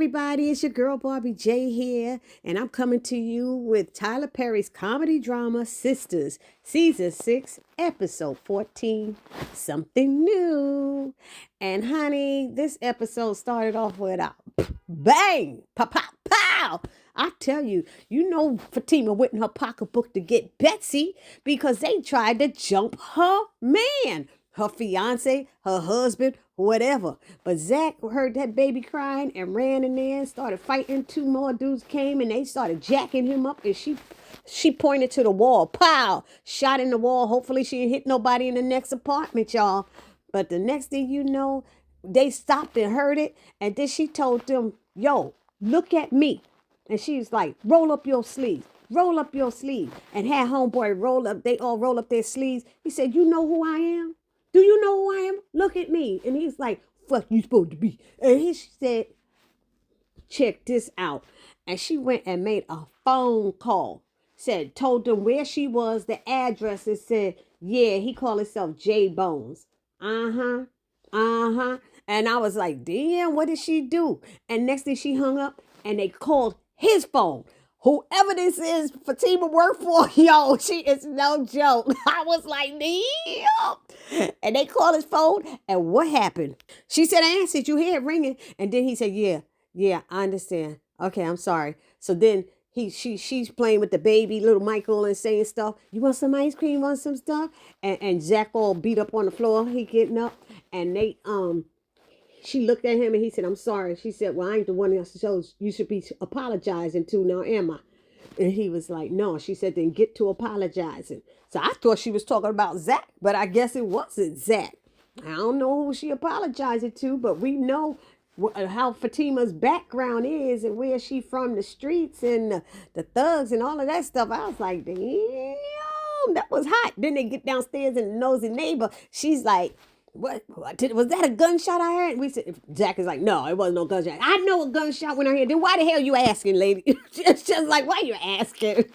everybody, it's your girl Barbie J here, and I'm coming to you with Tyler Perry's comedy drama Sisters, Season 6, Episode 14, Something New. And honey, this episode started off with a bang, pow, pow, pow. I tell you, Fatima went in her pocketbook to get Betsy because they tried to jump her man, her fiance, her husband, whatever. But Zach heard that baby crying and ran in there and started fighting. Two more dudes came and they started jacking him up, and she pointed to the wall. Pow! Shot in the wall. Hopefully she didn't hit nobody in the next apartment, y'all. But the next thing you know, they stopped and heard it. And then she told them, yo, look at me. And she's like, roll up your sleeves. Roll up your sleeve. And had homeboy they all roll up their sleeves. He said, you know who I am? Do you know who I am? Look at me. And he's like, fuck you supposed to be. And he said, check this out. And she went and made a phone call. Told them where she was, the address, and said, yeah, he called himself J Bones. Uh-huh. And I was like, damn, what did she do? And next thing she hung up and they called his phone. Whoever this is, Fatima work for, yo, she is no joke. I was like, damn. And they called his phone, and what happened? She said, I answered, you hear it ringing. And then he said, yeah, I understand. Okay, I'm sorry. So then she's playing with the baby, little Michael, and saying stuff. You want some ice cream, want some stuff? And Zach all beat up on the floor. He getting up, and she looked at him and he said, I'm sorry. She said, well, I ain't the one you should be apologizing to now, am I? And he was like, no. She said, then get to apologizing. So I thought she was talking about Zach, but I guess it wasn't Zach. I don't know who she apologizing to, but we know how Fatima's background is and where she from, the streets and the thugs and all of that stuff. I was like, damn, that was hot. Then they get downstairs and the nosy neighbor, she's like, what was that a gunshot I heard? We said, Jack is like, no, it wasn't no gunshot. I know a gunshot when I hear. Then why the hell you asking, lady? It's just like, why you asking?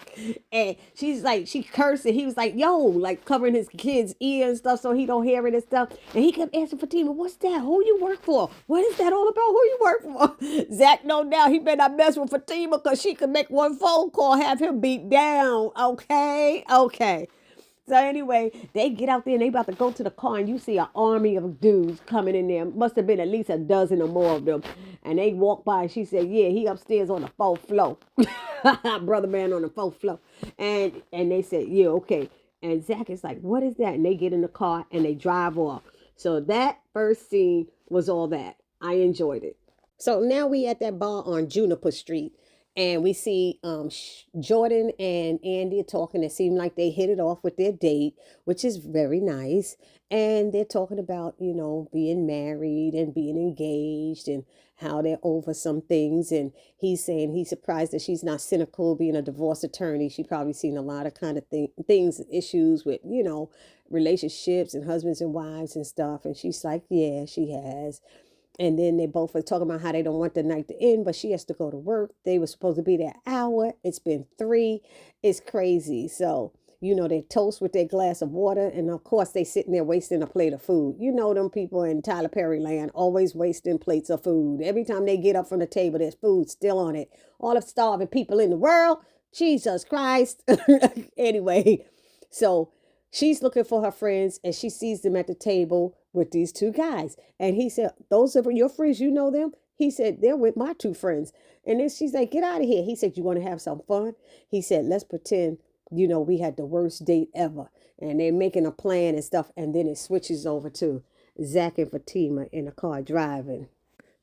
And she's like, she cursed and he was like, yo, like covering his kid's ear and stuff so he don't hear it and stuff. And he kept asking Fatima, what's that? Who you work for? What is that all about? Who you work for? Zach, no doubt, he better not mess with Fatima because she could make one phone call, have him beat down. Okay. So anyway, they get out there and they about to go to the car and you see an army of dudes coming in there. Must have been at least a dozen or more of them. And they walk by and she said, yeah, he upstairs on the fourth floor. Brother man on the fourth floor. And they said, yeah, okay. And Zach is like, what is that? And they get in the car and they drive off. So that first scene was all that. I enjoyed it. So now we at that bar on Juniper Street. And we see Jordan and Andy talking. It seemed like they hit it off with their date, which is very nice. And they're talking about, being married and being engaged and how they're over some things. And he's saying he's surprised that she's not cynical being a divorce attorney. She probably seen a lot of kind of things, issues with, relationships and husbands and wives and stuff. And she's like, yeah, she has. And then they both were talking about how they don't want the night to end, but she has to go to work. They were supposed to be there an hour. It's been 3. It's crazy. So, they toast with their glass of water. And of course, they sitting there wasting a plate of food. Them people in Tyler Perry land always wasting plates of food. Every time they get up from the table, there's food still on it. All the starving people in the world. Jesus Christ. Anyway, so she's looking for her friends and she sees them at the table with these 2 guys. And he said, those are your friends, you know them? He said, they're with my 2 friends. And then she's like, get out of here. He said, you want to have some fun? He said, let's pretend, we had the worst date ever. And they're making a plan and stuff. And then it switches over to Zach and Fatima in the car driving.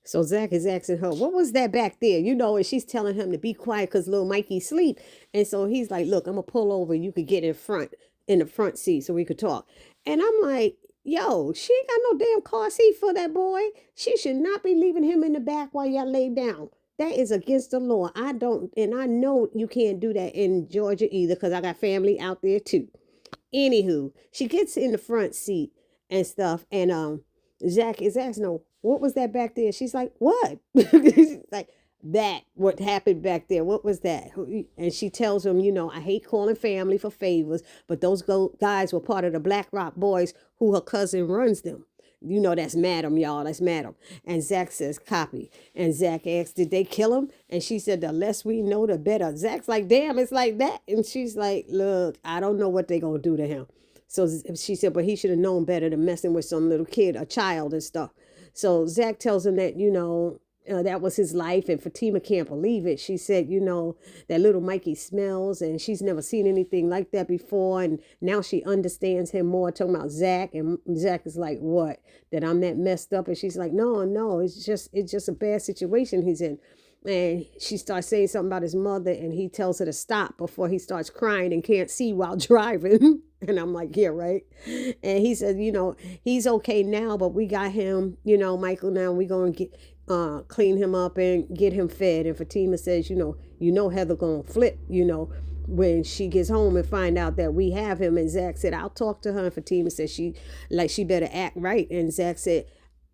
So Zach is asking her, what was that back there? And she's telling him to be quiet because little Mikey sleep. And so he's like, look, I'm going to pull over. You could get in the front seat so we could talk. And I'm like, yo, she ain't got no damn car seat for that boy. She should not be leaving him in the back while y'all lay down. That is against the law. I know you can't do that in Georgia either because I got family out there too. Anywho, she gets in the front seat and stuff. And Zach is asking her, what was that back there? She's like, what? She's like, what happened back there? What was that? And she tells him, I hate calling family for favors, but those guys were part of the Black Rock Boys who her cousin runs them. You know, that's Madam, y'all. That's Madam. And Zach says, copy. And Zach asks, did they kill him? And she said, the less we know, the better. Zach's like, damn, it's like that. And she's like, look, I don't know what they going to do to him. So she said, but he should have known better than messing with some little kid, a child and stuff. So Zach tells him that, that was his life, and Fatima can't believe it. She said, that little Mikey smells, and she's never seen anything like that before, and now she understands him more, talking about Zach, and Zach is like, what? That I'm that messed up? And she's like, no, it's just a bad situation he's in. And she starts saying something about his mother, and he tells her to stop before he starts crying and can't see while driving. And I'm like, yeah, right. And he said, he's okay now, but we got him, Michael, now we're going to get clean him up and get him fed. And Fatima says, Heather going to flip, when she gets home and find out that we have him. And Zach said, I'll talk to her. And Fatima said she better act right. And Zach said,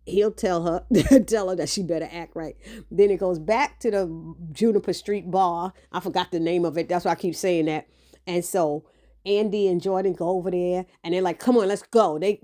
he'll tell her that she better act right. Then it goes back to the Juniper Street bar. I forgot the name of it. That's why I keep saying that. And so Andy and Jordan go over there, and they're like, come on, let's go. They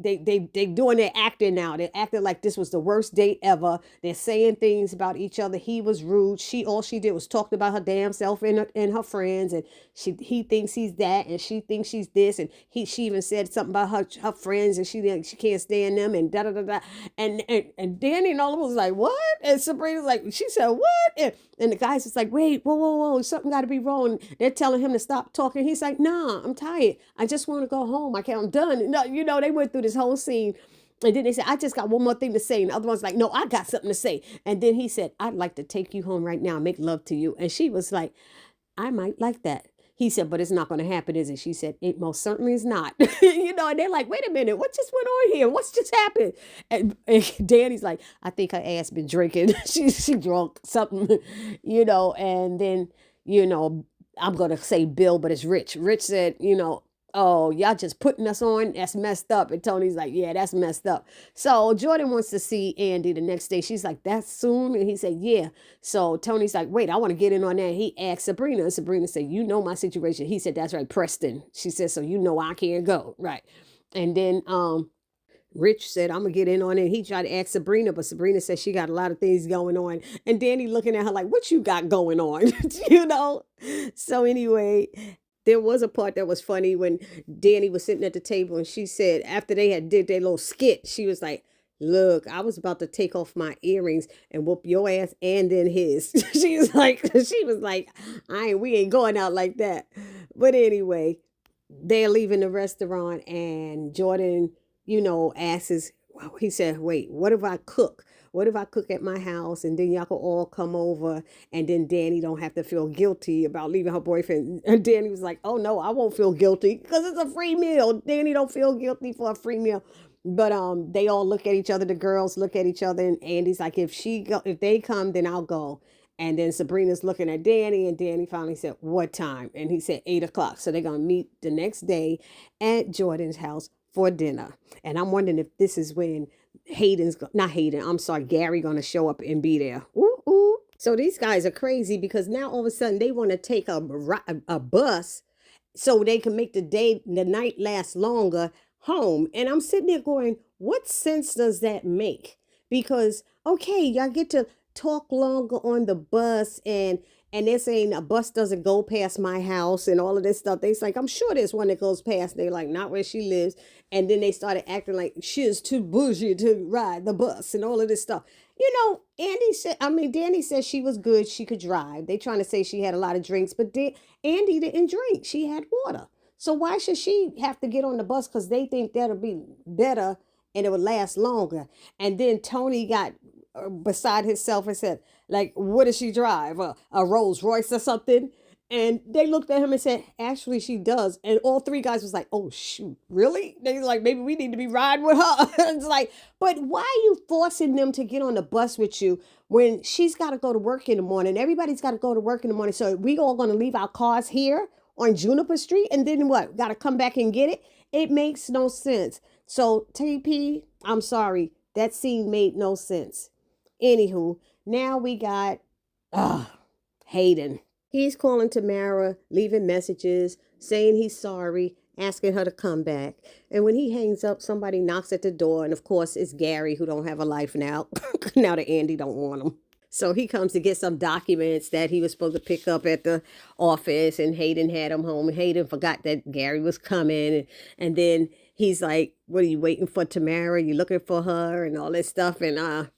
doing their acting now. They're acting like this was the worst date ever. They're saying things about each other. He was rude. All she did was talk about her damn self and her friends, and he thinks he's that, and she thinks she's this, and she even said something about her friends, and she can't stand them, and da da da da. And Danny and all of us was like, what? And Sabrina's like, she said, what? And the guy's just like, wait, whoa, something got to be wrong. They're telling him to stop talking. He's like, nah, I'm tired. I just want to go home. I'm done. No, they went through this whole scene. And then they said, I just got one more thing to say. And the other one's like, no, I got something to say. And then he said, I'd like to take you home right now and make love to you. And she was like, I might like that. He said, but it's not going to happen, is it? She said, it most certainly is not. And they're like, wait a minute, what just went on here? What's just happened? And Danny's like, I think her ass been drinking. she drunk something, and then, I'm going to say Bill, but it's Rich. Rich said, oh, y'all just putting us on? That's messed up. And Tony's like, yeah, that's messed up. So Jordan wants to see Andy the next day. She's like, that's soon? And he said, yeah. So Tony's like, wait, I want to get in on that. He asked Sabrina. And Sabrina said, you know my situation. He said, that's right, Preston. She said, so I can't go. Right. And then Rich said, I'm going to get in on it. He tried to ask Sabrina, but Sabrina said she got a lot of things going on. And Danny looking at her like, what you got going on? So anyway, there was a part that was funny when Danny was sitting at the table, and she said, after they had did their little skit, she was like, look, I was about to take off my earrings and whoop your ass and then his. she was like, we ain't going out like that. But anyway, they're leaving the restaurant, and Jordan, asks, he said, wait, what if I cook? What if I cook at my house, and then y'all can all come over, and then Danny don't have to feel guilty about leaving her boyfriend? And Danny was like, oh no, I won't feel guilty because it's a free meal. Danny don't feel guilty for a free meal. But they all look at each other. The girls look at each other, and Andy's like, if they come, then I'll go. And then Sabrina's looking at Danny, and Danny finally said, what time? And he said 8:00. So they're going to meet the next day at Jordan's house for dinner. And I'm wondering if this is when Gary going to show up and be there. Ooh, ooh. So these guys are crazy because now all of a sudden they want to take a bus so they can make the night last longer home. And I'm sitting there going, what sense does that make? Because, okay, y'all get to talk longer on the bus, and they're saying a bus doesn't go past my house and all of this stuff. They're like, I'm sure there's one that goes past. They're like, not where she lives. And then they started acting like she's too bougie to ride the bus and all of this stuff. Danny said she was good. She could drive. They trying to say she had a lot of drinks, but Andy didn't drink. She had water. So why should she have to get on the bus? Because they think that'll be better and it would last longer. And then Tony got beside himself and said, like, what does she drive? A Rolls Royce or something? And they looked at him and said, actually, she does. And all three guys was like, oh, shoot, really? They was like, maybe we need to be riding with her. It's like, but why are you forcing them to get on the bus with you when she's got to go to work in the morning? Everybody's got to go to work in the morning. So we all going to leave our cars here on Juniper Street and then what? Got to come back and get it? It makes no sense. So TP, I'm sorry. That scene made no sense. Anywho, now we got Hayden. He's calling Tamara, leaving messages, saying he's sorry. asking her to come back. And when he hangs up, somebody knocks at the door. And of course, it's Gary, who don't have a life now. Now that Andy don't want him. So he comes to get some documents that he was supposed to pick up at the office, and Hayden had him home. And Hayden forgot that Gary was coming. And then he's like, what are you waiting for, Tamara? You looking for her and all this stuff? And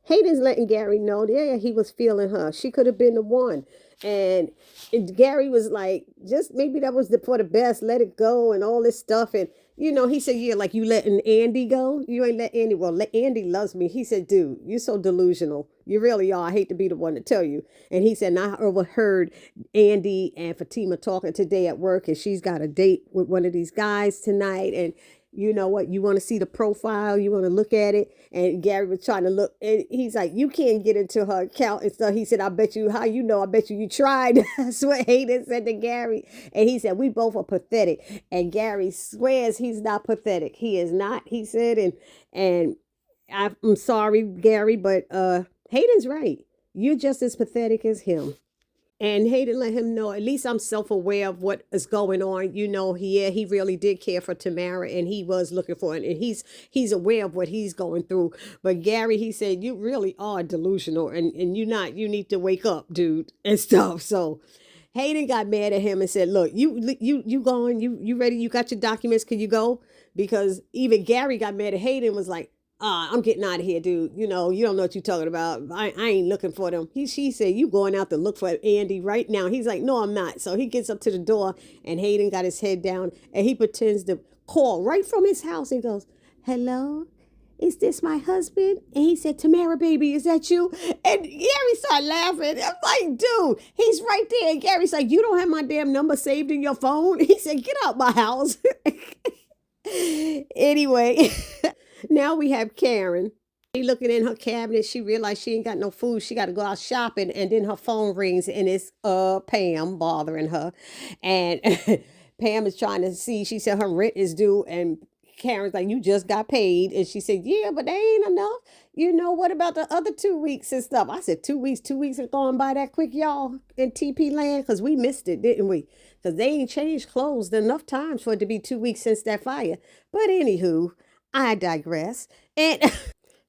Hayden's letting Gary know, yeah, he was feeling her. She could have been the one. And Gary was like, just maybe that was for the best. Let it go and all this stuff. And, he said, yeah, like you letting Andy go? You ain't let Andy. Well, Andy loves me. He said, dude, you're so delusional. You really are. I hate to be the one to tell you. And he said, and I overheard Andy and Fatima talking today at work, and she's got a date with one of these guys tonight. And you know what? You want to see the profile? You want to look at it? And Gary was trying to look, and he's like, you can't get into her account and stuff. He said, I bet you, how you know? I bet you tried. That's what Hayden said to Gary. And he said, we both are pathetic. And Gary swears he's not pathetic. He is not, he said, and I'm sorry, Gary, but Hayden's right. You're just as pathetic as him. And Hayden let him know, at least I'm self-aware of what is going on. He really did care for Tamara, and he was looking for it. And he's aware of what he's going through. But Gary, he said, you really are delusional, and you need to wake up, dude, and stuff. So Hayden got mad at him and said, look, you going, you ready? You got your documents? Can you go? Because even Gary got mad at Hayden, was like, I'm getting out of here, dude. You don't know what you're talking about. I ain't looking for them. She said, you going out to look for Andy right now. He's like, no, I'm not. So he gets up to the door, and Hayden got his head down, and he pretends to call right from his house. He goes, hello, is this my husband? And he said, Tamara, baby, is that you? And Gary started laughing. I'm like, dude, he's right there. And Gary's like, you don't have my damn number saved in your phone? He said, get out my house. Anyway. Now we have Karen. She looking in her cabinet. She realized she ain't got no food. She got to go out shopping. And then her phone rings, and it's Pam bothering her. And Pam is trying to see. She said her rent is due. And Karen's like, you just got paid. And she said, yeah, but they ain't enough. What about the other 2 weeks and stuff? I said, 2 weeks. 2 weeks are going by that quick, y'all, in TP land. Because we missed it, didn't we? Because they ain't changed clothes enough times for it to be 2 weeks since that fire. But anywho, I digress. And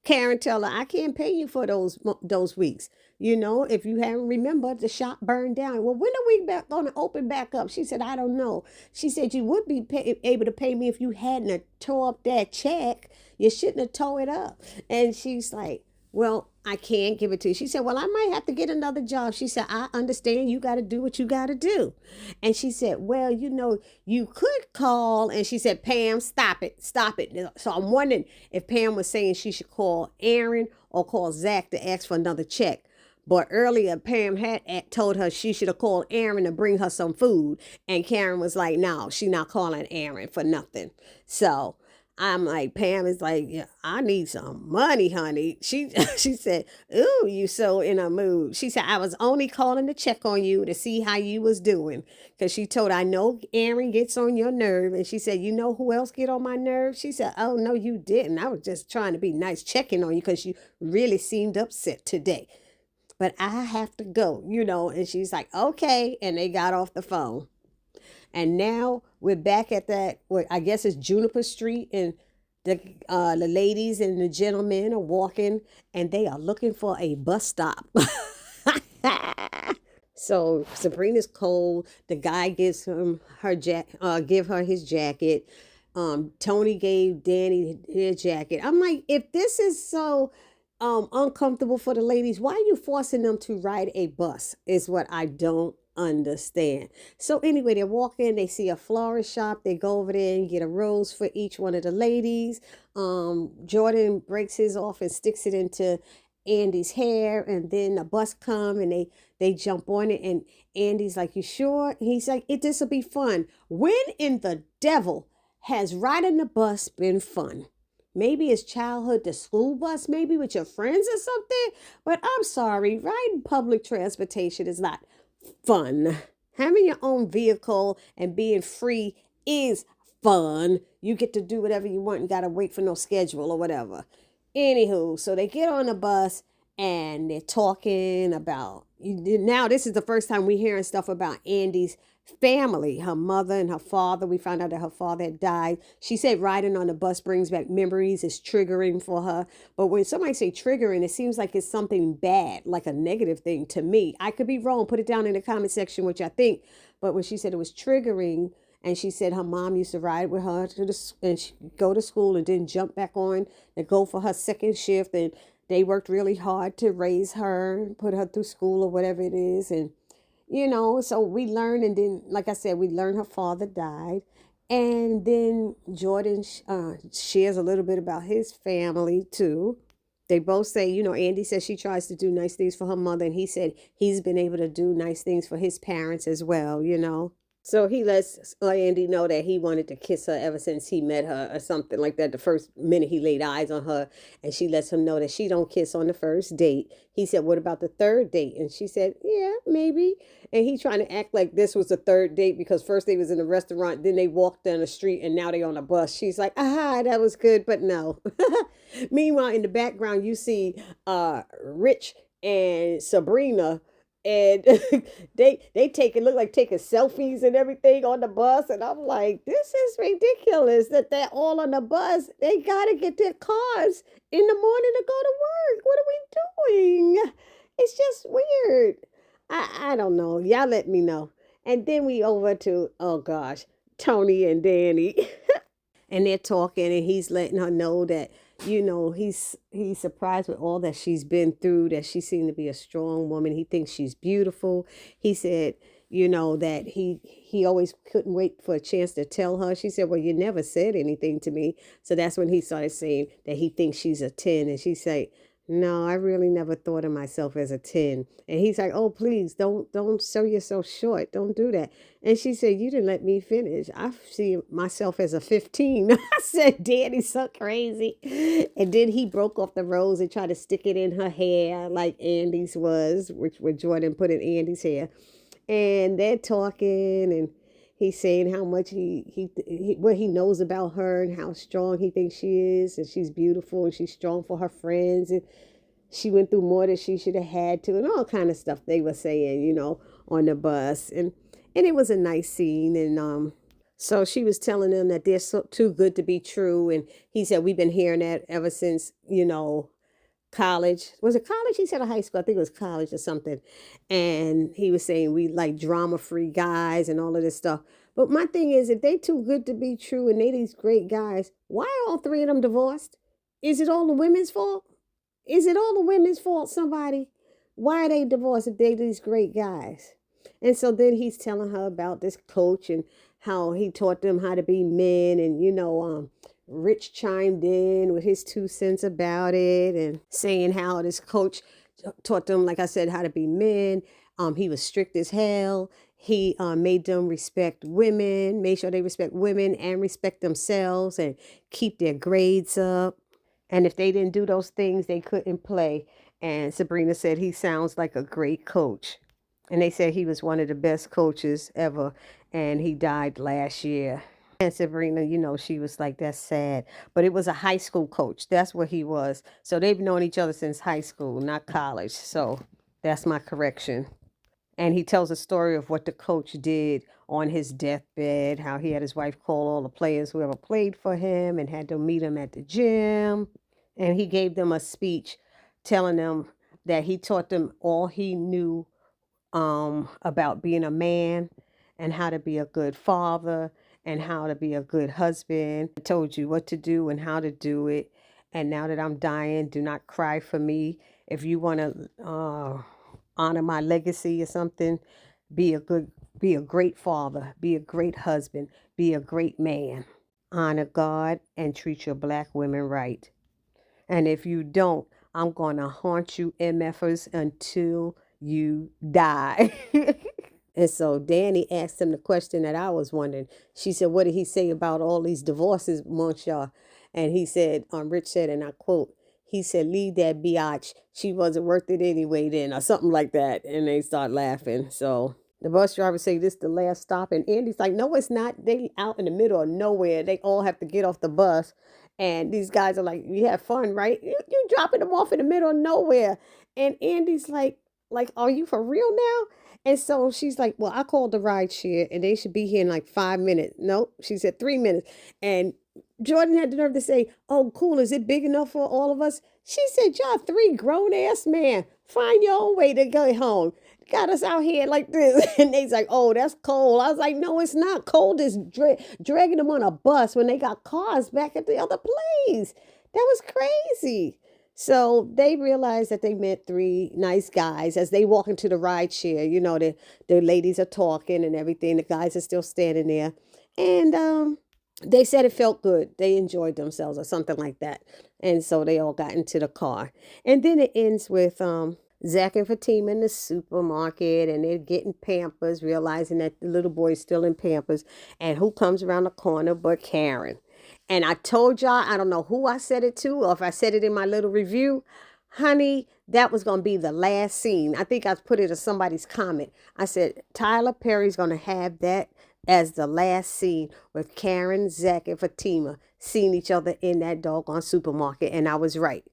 Karen tell her, I can't pay you for those weeks. If you haven't remembered, the shop burned down. Well, when are we going to open back up? She said, I don't know. She said, you would be able to pay me if you hadn't tore up that check. You shouldn't have tore it up. And she's like, well, I can't give it to you. She said, well, I might have to get another job. She said, I understand you got to do what you got to do. And she said, well, you could call. And she said, Pam, stop it. Stop it. So I'm wondering if Pam was saying she should call Aaron or call Zach to ask for another check. But earlier, Pam had told her she should have called Aaron to bring her some food. And Karen was like, no, she's not calling Aaron for nothing. So I'm like, Pam is like, yeah, I need some money, honey. She said, ooh, you so in a mood. She said, I was only calling to check on you to see how you was doing. Because she told, I know Aaron gets on your nerve. And she said, you know who else get on my nerve? She said, oh, no, you didn't. I was just trying to be nice, checking on you because you really seemed upset today. But I have to go, And she's like, okay. And they got off the phone. And now we're back at that, I guess it's Juniper Street, and the ladies and the gentlemen are walking, and they are looking for a bus stop. So Sabrina's cold. The guy gives him give her his jacket. Tony gave Danny his jacket. I'm like, if this is so uncomfortable for the ladies, why are you forcing them to ride a bus? Is what I don't understand. So anyway, they're walking, they see a florist shop, they go over there and get a rose for each one of the ladies. Jordan breaks his off and sticks it into Andy's hair, and then a bus come and they jump on it, and Andy's like, you sure? He's like, this will be fun. When in the devil has riding the bus been fun? Maybe it's childhood, the school bus, maybe with your friends or something. But I'm sorry, riding public transportation is not fun. Having your own vehicle and being free is fun. You get to do whatever you want and got to wait for no schedule or whatever. Anywho, so they get on the bus and they're talking about, now this is the first time we hearing stuff about Andy's family, her mother and her father. We found out that her father had died. She said riding on the bus brings back memories, is triggering for her. But when somebody say triggering, it seems like it's something bad, like a negative thing to me. I could be wrong. Put it down in the comment section, which I think. But when she said it was triggering, and she said her mom used to ride with her to and she go to school and then jump back on and go for her second shift, and they worked really hard to raise her, put her through school or whatever it is. And, so we learned. And then, like I said, we learned her father died. And then Jordan shares a little bit about his family, too. They both say, Andy says she tries to do nice things for her mother. And he said he's been able to do nice things for his parents as well. So he lets Andy know that he wanted to kiss her ever since he met her or something like that. The first minute he laid eyes on her, and she lets him know that she don't kiss on the first date. He said, "What about the third date?" And she said, "Yeah, maybe." And he trying to act like this was the third date because first they was in a restaurant, then they walked down the street, and now they on a bus. She's like, that was good, but no. Meanwhile, in the background, you see Rich and Sabrina, and they take it look like taking selfies and everything on the bus. And I'm like, this is ridiculous that they're all on the bus. They gotta get their cars in the morning to go to work. What are we doing? It's just weird. I don't know. Y'all let me know. And then we over to, oh gosh, Tony and Danny. And they're talking, and he's letting her know that he's surprised with all that she's been through, that she seemed to be a strong woman. He thinks she's beautiful. He said that he always couldn't wait for a chance to tell her. She said, "Well, you never said anything to me." So that's when he started saying that he thinks she's a 10. And she said, "No, I really never thought of myself as a 10. And he's like, "Oh, please don't sell yourself short. Don't do that." And she said, "You didn't let me finish. I see myself as a 15. I said, "Daddy's so crazy." And then he broke off the rose and tried to stick it in her hair like Andy's was, which Jordan put in Andy's hair. And they're talking, and he's saying how much what he knows about her and how strong he thinks she is, and she's beautiful and she's strong for her friends, and she went through more than she should have had to, and all kind of stuff they were saying, on the bus. And it was a nice scene. And so she was telling them that they're so too good to be true. And he said, "We've been hearing that ever since, college." Was it college? He said a high school. I think it was college or something. And he was saying we like drama-free guys and all of this stuff. But my thing is, if they too good to be true and they these great guys, why are all three of them divorced? Is it all the women's fault? Is it all the women's fault, somebody? Why are they divorced if they these great guys? And so then he's telling her about this coach and how he taught them how to be men. And, Rich chimed in with his 2 cents about it and saying how this coach taught them, like I said, how to be men. He was strict as hell. He made them respect women, made sure they respect women and respect themselves and keep their grades up. And if they didn't do those things, they couldn't play. And Sabrina said he sounds like a great coach. And they said he was one of the best coaches ever. And he died last year. And Sabrina, she was like, "That's sad." But it was a high school coach. That's what he was. So they've known each other since high school, not college. So that's my correction. And he tells a story of what the coach did on his deathbed, how he had his wife call all the players who ever played for him and had to meet him at the gym. And he gave them a speech telling them that he taught them all he knew about being a man and how to be a good father and how to be a good husband. I told you what to do and how to do it. And now that I'm dying, do not cry for me. If you want to honor my legacy or something, be a great father, be a great husband, be a great man. Honor God and treat your black women right. And if you don't, I'm going to haunt you MFers until you die. And so Danny asked him the question that I was wondering. She said, "What did he say about all these divorces amongst y'all?" And he said, Rich said, and I quote, he said, "Leave that biatch. She wasn't worth it anyway then," or something like that. And they start laughing. So the bus driver say this the last stop. And Andy's like, "No, it's not. They out in the middle of nowhere. They all have to get off the bus." And these guys are like, "You have fun, right? You dropping them off in the middle of nowhere." And Andy's like, Like, are you for real now? And so she's like, well, I called the ride share and they should be here in like 5 minutes. Nope. She said 3 minutes. And Jordan had the nerve to say, oh, cool. Is it big enough for all of us? She said, y'all three grown ass men. Find your own way to go home. Got us out here like this. And they's like, oh, that's cold. I was like, no, it's not cold. It's dragging them on a bus when they got cars back at the other place. That was crazy. So they realized that they met three nice guys as they walk into the ride share. You know, the ladies are talking and everything. The guys are still standing there. And they said it felt good. They enjoyed themselves or something like that. And so they all got into the car. And then it ends with Zach and Fatima in the supermarket, and they're getting Pampers, realizing that the little boy's still in Pampers. And who comes around the corner but Karen? And I told y'all, I don't know who I said it to or if I said it in my little review. Honey, that was going to be the last scene. I think I put it as somebody's comment. I said, Tyler Perry's going to have that as the last scene with Karen, Zach, and Fatima seeing each other in that doggone supermarket. And I was right.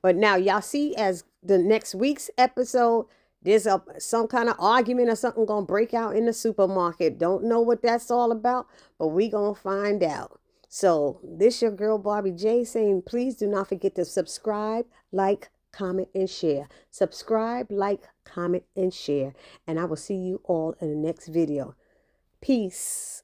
But now y'all see as the next week's episode, there's some kind of argument or something going to break out in the supermarket. Don't know what that's all about, but we going to find out. So this your girl Barbie J saying, please do not forget to subscribe, like, comment, and share. Subscribe, like, comment, and share. And I will see you all in the next video. Peace.